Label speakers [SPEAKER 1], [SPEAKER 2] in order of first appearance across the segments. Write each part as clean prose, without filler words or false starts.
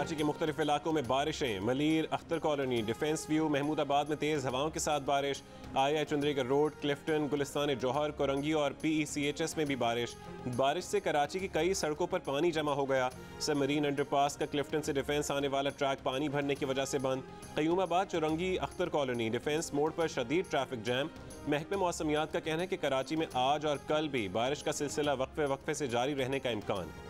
[SPEAKER 1] कराची के मुख्तलिफ इलाकों में बारिशें। Malir, Akhtar colony, defence view, Mahmudabad में तेज़ हवाओं के साथ बारिश। आई चुंदरीगर रोड, क्लिफ्टन, गुलिस्तान जौहर, कोरंगी और PECHS में भी बारिश से कराची की कई सड़कों पर पानी जमा हो गया। सबमरीन अंडरपास का क्लिफ्टन से डिफेंस आने वाला ट्रैक पानी भरने की वजह से बंद। क़य्यूमाबाद, चौरंगी, अख्तर कॉलोनी, डिफेंस मोड़ पर शदीद ट्रैफिक जैम। महकमे मौसमियात का कहना है कि कराची में आज और कल भी बारिश का सिलसिला वक्फे से जारी रहने का इम्कान है।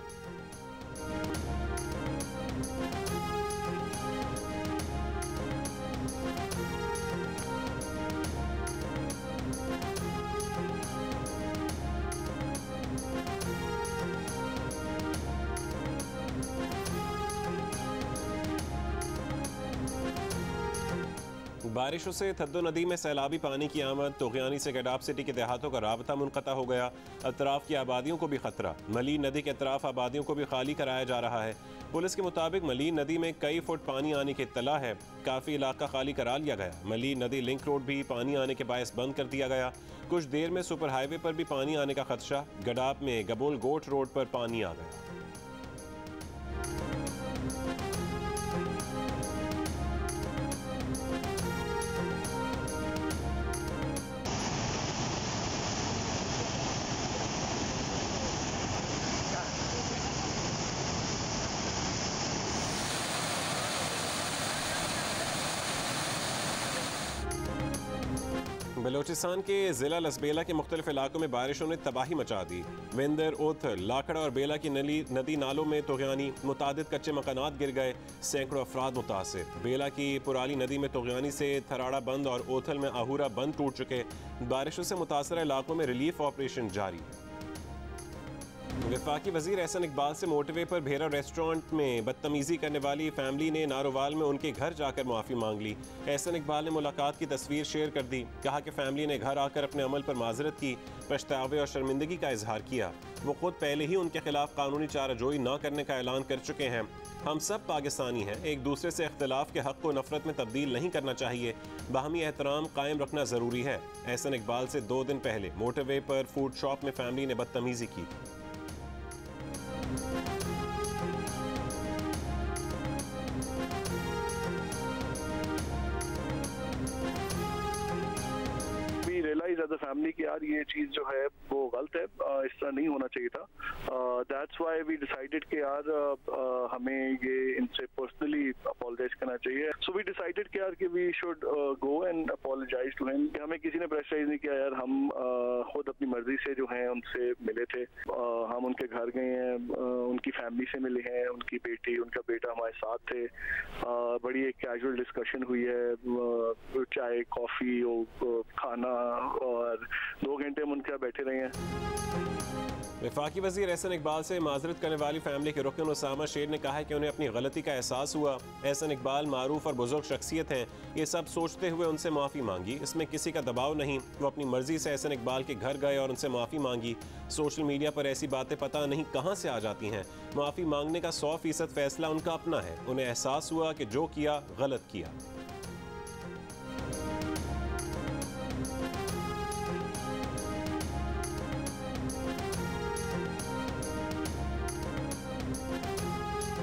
[SPEAKER 1] बारिशों से थद्दो नदी में सैलाबी पानी की आमद। तोगयानी से गडाब सिटी के देहातों का राबता मुनक़ता हो गया। अतराफ की आबादियों को भी खतरा। मलीन नदी के अतराफ आबादियों को भी खाली कराया जा रहा है। पुलिस के मुताबिक मलीन नदी में कई फुट पानी आने की इत्तला है। काफ़ी इलाका खाली करा लिया गया। मलीन नदी लिंक रोड भी पानी आने के बायस बंद कर दिया गया। कुछ देर में सुपर हाईवे पर भी पानी आने का खदशा। गडाब में गबोल गोट रोड पर पानी आ गया। बलोचिस्तान के ज़िला लसबेला के मुख्तलिफ इलाकों में बारिशों ने तबाही मचा दी। विंदर, ओथल, लाखड़ा और बेला की नदी नालों में तोगयानी। मुतादिद कच्चे मकानात गिर गए। सैकड़ों अफराद मुतासिर। बेला की पुराली नदी में तोगयानी से थराड़ा बंद और ओथल में आहूरा बंद टूट चुके। बारिशों से मुतासर इलाकों में रिलीफ ऑपरेशन जारी है। वफाकी वजीर एहसन इकबाल से मोटरवे पर भेरा रेस्टोरेंट में बदतमीजी करने वाली फैमिली ने नारोवाल में उनके घर जाकर माफ़ी मांग ली। एहसन इकबाल ने मुलाकात की तस्वीर शेयर कर दी। कहा कि फैमिली ने घर आकर अपने अमल पर माजरत की, पछतावे और शर्मिंदगी का इजहार किया। वो खुद पहले ही उनके खिलाफ कानूनी चाराजोई न करने का ऐलान कर चुके हैं। हम सब पाकिस्तानी हैं, एक दूसरे से इख्तिलाफ के हक़ को नफरत में तब्दील नहीं करना चाहिए। बाहमी एहतराम कायम रखना ज़रूरी है। एहसन इकबाल से 2 दिन पहले मोटरवे पर फूड शॉप में फैमिली ने बदतमीजी की थी।
[SPEAKER 2] रियलाइज एज अ फैमिली कि यार ये चीज़ जो है वो गलत है, इस तरह नहीं होना चाहिए था। दैट्स व्हाई वी डिसाइडेड कि यार हमें ये इनसे पर्सनली अपोलोजाइज करना चाहिए। सो वी डिसाइडेड कि यार कि we should go and apologize to him. हमें किसी ने प्रेशराइज नहीं किया यार, हम खुद अपनी मर्जी से जो है उनसे मिले थे। हम उनके घर गए हैं, उनकी फैमिली से मिले हैं, उनकी बेटी उनका बेटा हमारे साथ थे। बड़ी एक कैजुअल डिस्कशन हुई है, चाय कॉफ़ी और खाना, और 2 घंटे हम उनके बैठे रहे हैं।
[SPEAKER 1] वफाकी वज़ीर एहसन इकबाल से माजरत करने वाली फैमिली के रुकन उसामा शेर ने कहा है कि उन्हें अपनी गलती का एहसास हुआ। एहसन इकबाल मारूफ और बुजुर्ग शख्सियत हैं। ये सब सोचते हुए उनसे माफ़ी मांगी। इसमें किसी का दबाव नहीं। वो अपनी मर्जी से एहसन इकबाल के घर गए और उनसे माफ़ी मांगी। सोशल मीडिया पर ऐसी बातें पता नहीं कहाँ से आ जाती हैं। माफ़ी मांगने का 100% फैसला उनका अपना है। उन्हें एहसास हुआ कि जो किया गलत किया।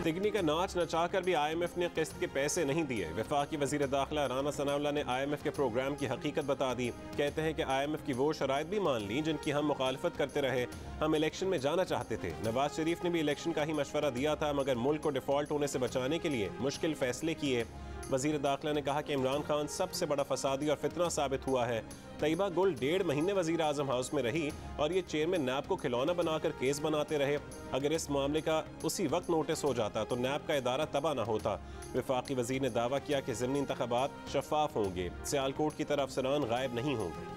[SPEAKER 1] तिगनी का नाच नचाकर भी IMF ने किस्त के पैसे नहीं दिए। वफाकी वजीर दाखिला राना सनाउल्लाह ने IMF के प्रोग्राम की हकीकत बता दी। कहते हैं कि IMF की वो शराइत भी मान ली जिनकी हम मुखालफत करते रहे। हम इलेक्शन में जाना चाहते थे। नवाज शरीफ ने भी इलेक्शन का ही मशवरा दिया था, मगर मुल्क को डिफॉल्ट होने से बचाने के लिए मुश्किल फैसले किए। वजीर दाखिला ने कहा कि इमरान खान सबसे बड़ा फसादी और फितना साबित हुआ है। तैयबा गुल 1.5 महीने वजीर आजम हाउस में रही और ये चेयरमैन नैब को खिलौना बनाकर केस बनाते रहे। अगर इस मामले का उसी वक्त नोटिस हो जाता तो नैब का इदारा तबाह न होता। वफाकी वजीर ने दावा किया कि ज़िमनी इंतखाबात शफाफ होंगे। सियालकोट की तरफ अफसरान गायब नहीं होंगे।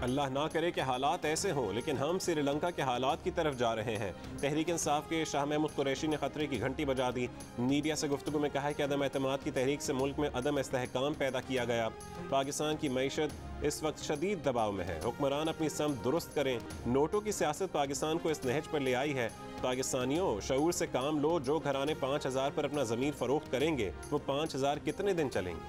[SPEAKER 1] अल्लाह ना करे कि हालात ऐसे हों, लेकिन हम श्रीलंका के हालात की तरफ जा रहे हैं। तहरीक इंसाफ के शाह महमूद कुरैशी ने खतरे की घंटी बजा दी। मीडिया से गुफ्तगू में कहा है कि अदम एतमाद की तहरीक से मुल्क में अदम इस्तेहकाम पैदा किया गया। पाकिस्तान की मईशत इस वक्त शदीद दबाव में है। हुक्मरान अपनी समत दुरुस्त करें। नोटों की सियासत पाकिस्तान को इस नहज पर ले आई है। पाकिस्तानियों, शऊर से काम लो। जो घराने 5,000 पर अपना ज़मीन फ़रोख्त करेंगे वो 5,000 कितने दिन चलेंगे?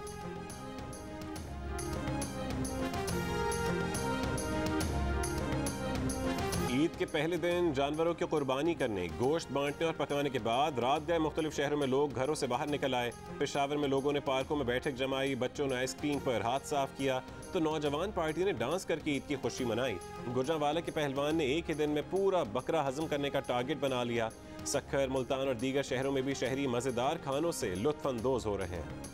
[SPEAKER 1] ईद के पहले दिन जानवरों की कुर्बानी करने, गोश्त बांटने और पकाने के बाद रात गए मुख्तलिफ शहरों में लोग घरों से बाहर निकल आए। पेशावर में लोगों ने पार्कों में बैठक जमाई, बच्चों ने आइसक्रीम पर हाथ साफ किया तो नौजवान पार्टी ने डांस करके ईद की खुशी मनाई। गुजरांवाला के पहलवान ने एक ही दिन में पूरा बकरा हजम करने का टारगेट बना लिया। सक्खर, मुल्तान और दीगर शहरों में भी शहरी मजेदार खानों से लुत्फानंदोज हो रहे हैं।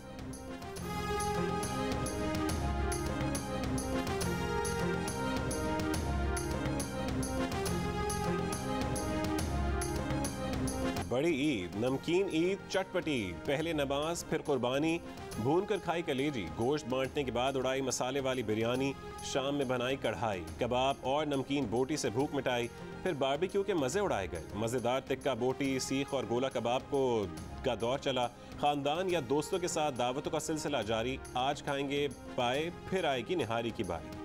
[SPEAKER 1] बड़ी ईद, नमकीन ईद, चटपटी ईद, पहले नमाज फिर कुर्बानी, भून कर खाई कलेजी, गोश्त बांटने के बाद उड़ाई मसाले वाली बिरयानी, शाम में बनाई कढ़ाई, कबाब और नमकीन बोटी से भूख मिटाई, फिर बारबेक्यू के मजे उड़ाए गए। मजेदार टिक्का बोटी, सीख और गोला कबाब का दौर चला। खानदान या दोस्तों के साथ दावतों का सिलसिला जारी। आज खाएंगे पाए, फिर आएगी निहारी की बारी।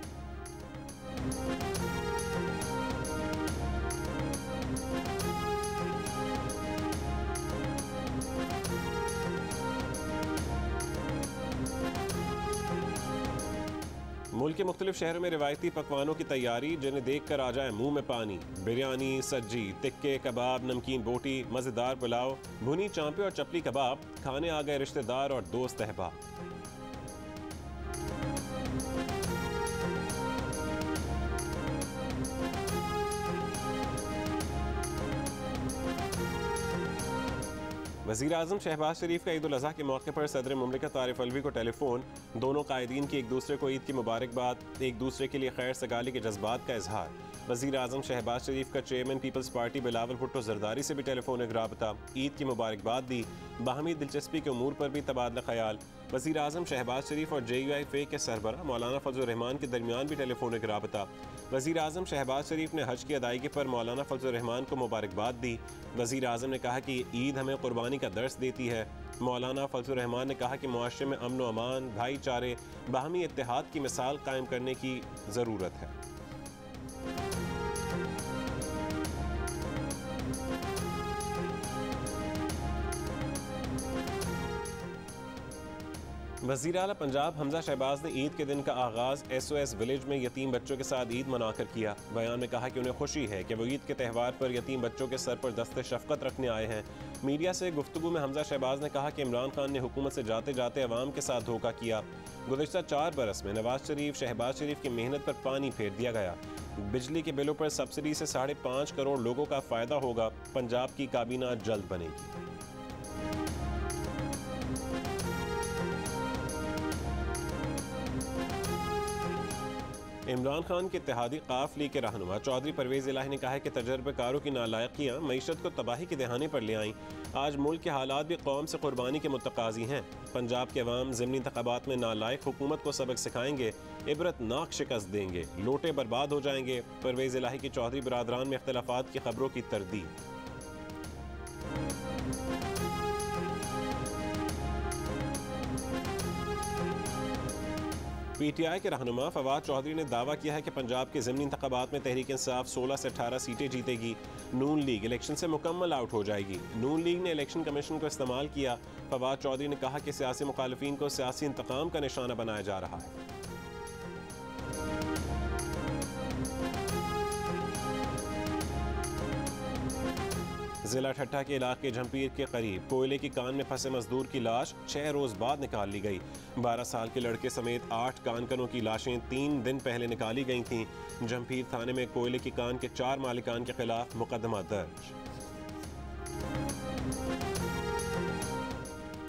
[SPEAKER 1] मुल्क के मुख्तलिफ शहरों में रिवायती पकवानों की तैयारी, जिन्हें देखकर आ जाए मुंह में पानी। बिरयानी, सज्जी, टिक्के, कबाब, नमकीन बोटी, मज़ेदार पुलाव, भुनी चांपे और चपली कबाब, खाने आ गए रिश्तेदार और दोस्त अहबाब। वज़ीर आज़म शहबाज शरीफ का ईद उल अज़हा के मौके पर सदर मुमलिकत आरिफ अलवी को टेलीफोन, दोनों कायदीन की एक दूसरे को ईद की मुबारकबाद, एक दूसरे के लिए खैर सगाली के जज्बात का इजहार। वज़ीर आज़म शहबाज शरीफ का chairman people's party Bilawal Bhutto Zardari से भी टेलीफोनिक राबता, ईद की मुबारकबाद दी, बाहमी दिलचस्पी के उमूर पर भी तबादला ख्याल। वज़ीर आज़म शहबाज शरीफ और JUI के सरबराह मौलाना फजल रहमान के दरमियान भी टेलीफोनिक राबता। वज़ीर आज़म शहबाज शरीफ ने हज की अदायगी पर मौलाना फजल रहमान को मुबारकबाद दी। वज़ीर आज़म ने कहा कि ईद हमें कुर्बानी का दर्स देती है। मौलाना फजल रहमान ने कहा कि मुआशरे में अमन व अमान, भाईचारे, बाहमी इत्तेहाद की मिसाल कायम करने की ज़रूरत है। वज़ीर आला पंजाब हमजा शहबाज ने ईद के दिन का आगाज़ SOS विलेज में यतीम बच्चों के साथ ईद मनाकर किया। बयान में कहा कि उन्हें खुशी है कि वो ईद के त्यौहार पर यतीम बच्चों के सर पर दस्ते शफ़क़त रखने आए हैं। मीडिया से गुफ्तगू में हमजा शहबाज ने कहा कि इमरान खान ने हुकूमत से जाते जाते अवाम के साथ धोखा किया। गुज़िश्ता 4 बरस में नवाज शरीफ, शहबाज शरीफ की मेहनत पर पानी फेर दिया गया। बिजली के बिलों पर सब्सिडी से 5.5 करोड़ लोगों का फ़ायदा होगा। पंजाब की काबीना जल्द बनेगी। इमरान खान के इत्तेहादी काफ लीग के रहनुमा चौधरी परवेज़ इलाही ने कहा है कि तजर्बेकारों की नालायकियाँ मईशत को तबाही के दहाने पर ले आईं। आज मुल्क के हालात भी कौम से कुर्बानी के मुतकाजी हैं। पंजाब के अवाम ज़िमनी इंतखाबात में नालायक हुकूमत को सबक सिखाएंगे, इबरतनाक शिकस्त देंगे, लोटे बर्बाद हो जाएंगे। परवेज़ इलाही की चौधरी बरादरान में इख्तलाफात की खबरों की तरदीद। PTI के रहनुमा फवाद चौधरी ने दावा किया है कि पंजाब के ज़िमनी इंतखाबात में तहरीक इंसाफ 16 से 18 सीटें जीतेगी। नून लीग इलेक्शन से मुकम्मल आउट हो जाएगी। नून लीग ने इलेक्शन कमीशन को इस्तेमाल किया। फवाद चौधरी ने कहा कि सियासी मुखालिफिन को सियासी इंतकाम का निशाना बनाया जा रहा है। जिला ठट्टा के इलाके झंपीर के करीब कोयले की कान में फंसे मजदूर की लाश 6 रोज बाद निकाल ली गई। 12 साल के लड़के समेत 8 कानकनों की लाशें 3 दिन पहले निकाली गई थीं। झंपीर थाने में कोयले की कान के 4 मालिकान के खिलाफ मुकदमा दर्ज।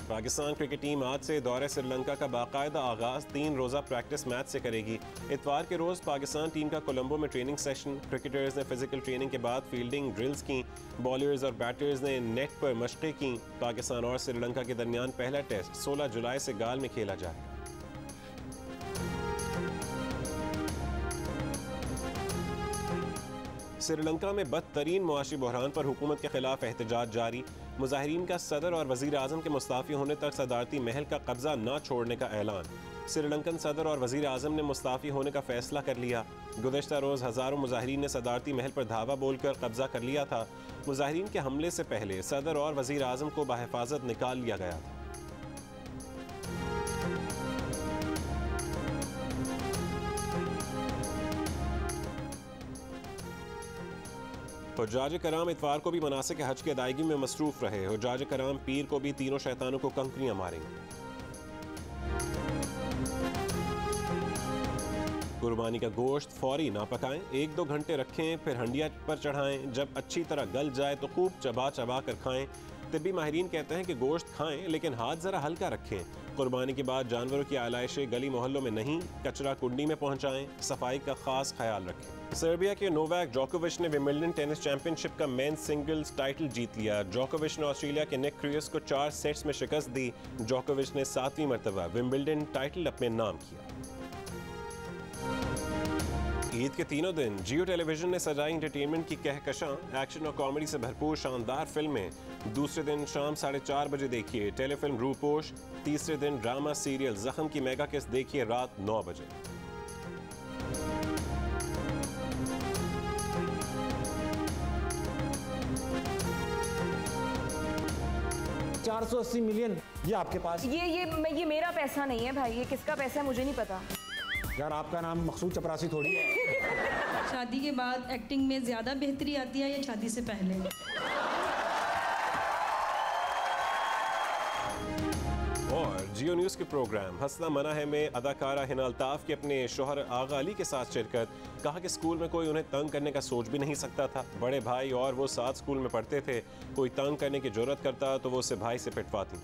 [SPEAKER 1] पाकिस्तान क्रिकेट टीम आज से दौरे श्रीलंका का बाकायदा आगाज 3 रोज़ा प्रैक्टिस मैच से करेगी। इतवार के रोज़ पाकिस्तान टीम का कोलंबो में ट्रेनिंग सेशन। क्रिकेटर्स ने फिजिकल ट्रेनिंग के बाद फील्डिंग ड्रिल्स की। बॉलर्स और बैटर्स ने नेट पर मशक़ें की। पाकिस्तान और श्रीलंका के दरमियान पहला टेस्ट 16 जुलाई से गाल में खेला जाएगा। श्रीलंका में बदतरीन मुआशी बहरान पर हुकूमत के खिलाफ एहतजाज जारी। मुजाहिरीन का सदर और वजीर आज़म के मुस्ताफ़ी होने तक सदारती महल का कब्जा न छोड़ने का ऐलान। श्रीलंकन सदर और वजीर आज़म ने मुस्ताफ़ी होने का फैसला कर लिया। गुज़श्ता रोज़ हज़ारों मुजाहिरीन ने सदारती महल पर धावा बोलकर कब्जा कर लिया था। मुजाहिरीन के हमले से पहले सदर और वजीर आज़म को बाहिफाजत निकाल लिया गया था। हुज्जाज कराम इतवार को भी मनासिक हज की अदायगी में मसरूफ रहे। हुज्जाज कराम पीर को भी तीनों शैतानों को कंकरियां मारेंगे। कुर्बानी का गोश्त फौरी ना पकाएं, 1-2 घंटे रखें, फिर हंडिया पर चढ़ाएं। जब अच्छी तरह गल जाए तो खूब चबा चबा कर खाएं। तिब्बी माहिरीन कहते हैं कि गोश्त खाएं लेकिन हाथ ज़रा हल्का रखें। कुर्बानी के बाद जानवरों की आलाइशें गली मोहल्लों में नहीं, कचरा कुंडी में पहुंचाएं। सफाई का खास ख्याल रखें। सर्बिया के नोवाक जोकोविच ने विंबलडन टेनिस चैंपियनशिप का मेंस सिंगल्स टाइटल जीत लिया। जोकोविच ने ऑस्ट्रेलिया के निक क्रियस को 4 सेट्स में शिकस्त दी। जोकोविच ने 7वीं मरतबा विंबलडन टाइटल अपने नाम किया। ईद के तीनों दिन जियो टेलीविजन ने सजाई एंटरटेनमेंट की कहकशां, एक्शन और कॉमेडी से भरपूर शानदार फिल्में। दूसरे दिन शाम 4:30 बजे देखिए टेलीफिल्म रूपोश। तीसरे दिन ड्रामा सीरियल जख्म की मेगा किस्त देखिए रात 9 बजे।
[SPEAKER 3] $480 मिलियन ये आपके पास।
[SPEAKER 4] ये मेरा पैसा नहीं है भाई, ये किसका पैसा है मुझे नहीं पता।
[SPEAKER 3] यार आपका नाम मकसूद चपरासी थोड़ी है।
[SPEAKER 5] शादी के बाद एक्टिंग में ज़्यादा बेहतरी आती है या शादी से पहले?
[SPEAKER 1] और जियो न्यूज़ के प्रोग्राम हंसना मना है में अदाकारा हिना अल्ताफ के अपने शोहर आगा अली के साथ शिरकत। कहा कि स्कूल में कोई उन्हें तंग करने का सोच भी नहीं सकता था। बड़े भाई और वो साथ स्कूल में पढ़ते थे। कोई तंग करने की जुर्रत करता तो वो उसे भाई से पिटवाती।